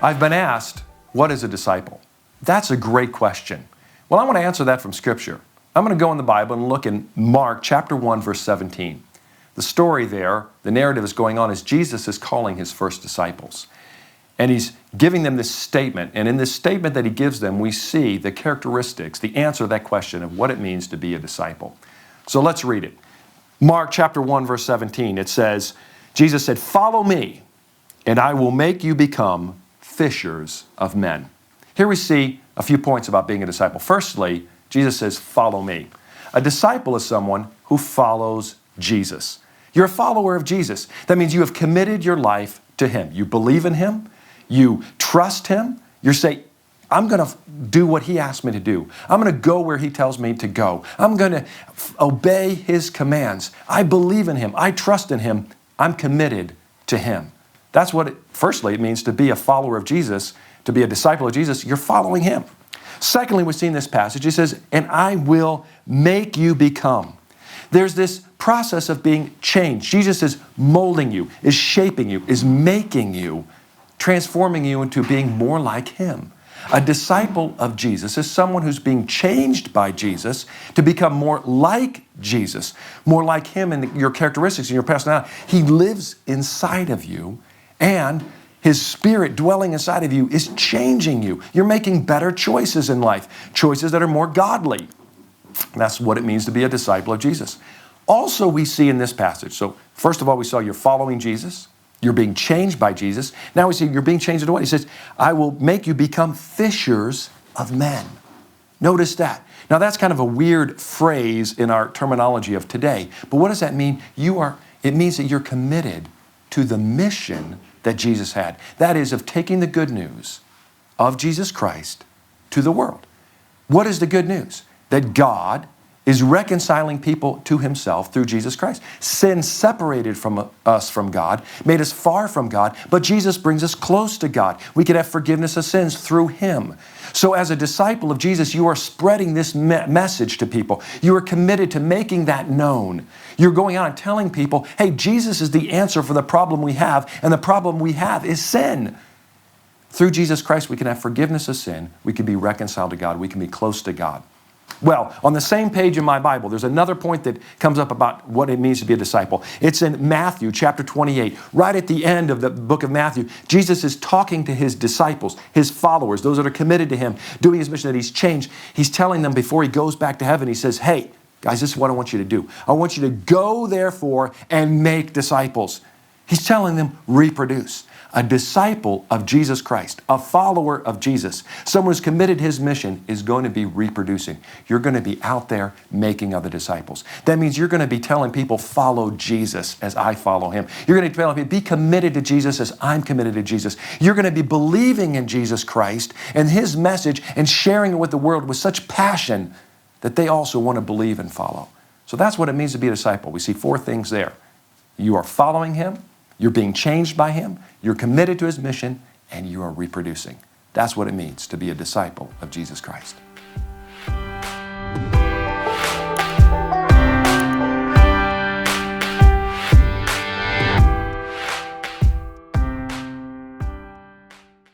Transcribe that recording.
I've been asked, what is a disciple? That's a great question. Well, I want to answer that from Scripture. I'm going to go in the Bible and look in Mark chapter 1, verse 17. The story there, the narrative is going on as Jesus is calling his first disciples. And he's giving them this statement. And in this statement that he gives them, we see the characteristics, the answer to that question of what it means to be a disciple. So let's read it. Mark chapter 1, verse 17, it says, Jesus said, "Follow me, and I will make you become fishers of men." Here we see a few points about being a disciple. Firstly, Jesus says, "Follow me." A disciple is someone who follows Jesus. You're a follower of Jesus. That means you have committed your life to him. You believe in him. You trust him. You say, I'm going to do what he asked me to do. I'm going to go where he tells me to go. I'm going to obey his commands. I believe in him. I trust in him. I'm committed to him. That's what, firstly, it means to be a follower of Jesus, to be a disciple of Jesus. You're following him. Secondly, we see in this passage, he says, "And I will make you become." There's this process of being changed. Jesus is molding you, is shaping you, is making you, transforming you into being more like him. A disciple of Jesus is someone who's being changed by Jesus to become more like Jesus, more like him in your characteristics and your personality. He lives inside of you, and his Spirit dwelling inside of you is changing you. You're making better choices in life, choices that are more godly. That's what it means to be a disciple of Jesus. Also, we see in this passage, so first of all, we saw you're following Jesus. You're being changed by Jesus. Now we see you're being changed into what? He says, "I will make you become fishers of men." Notice that. Now that's kind of a weird phrase in our terminology of today. But what does that mean? It means that you're committed to the mission that Jesus had. That is, of taking the good news of Jesus Christ to the world. What is the good news? That God is reconciling people to himself through Jesus Christ. Sin separated us from God, made us far from God, but Jesus brings us close to God. We can have forgiveness of sins through him. So as a disciple of Jesus, you are spreading this message to people. You are committed to making that known. You're going out and telling people, hey, Jesus is the answer for the problem we have, and the problem we have is sin. Through Jesus Christ, we can have forgiveness of sin. We can be reconciled to God. We can be close to God. Well, on the same page in my Bible, there's another point that comes up about what it means to be a disciple. It's in Matthew chapter 28. Right at the end of the book of Matthew, Jesus is talking to his disciples, his followers, those that are committed to him, doing his mission that he's changed. He's telling them before he goes back to heaven, he says, hey, guys, this is what I want you to do. I want you to go, therefore, and make disciples. He's telling them, reproduce. A disciple of Jesus Christ, a follower of Jesus, someone who's committed his mission is going to be reproducing. You're going to be out there making other disciples. That means you're going to be telling people, follow Jesus as I follow him. You're going to be telling people, be committed to Jesus as I'm committed to Jesus. You're going to be believing in Jesus Christ and his message and sharing it with the world with such passion that they also want to believe and follow. So that's what it means to be a disciple. We see four things there. You are following him. You're being changed by him, you're committed to his mission, and you are reproducing. That's what it means to be a disciple of Jesus Christ.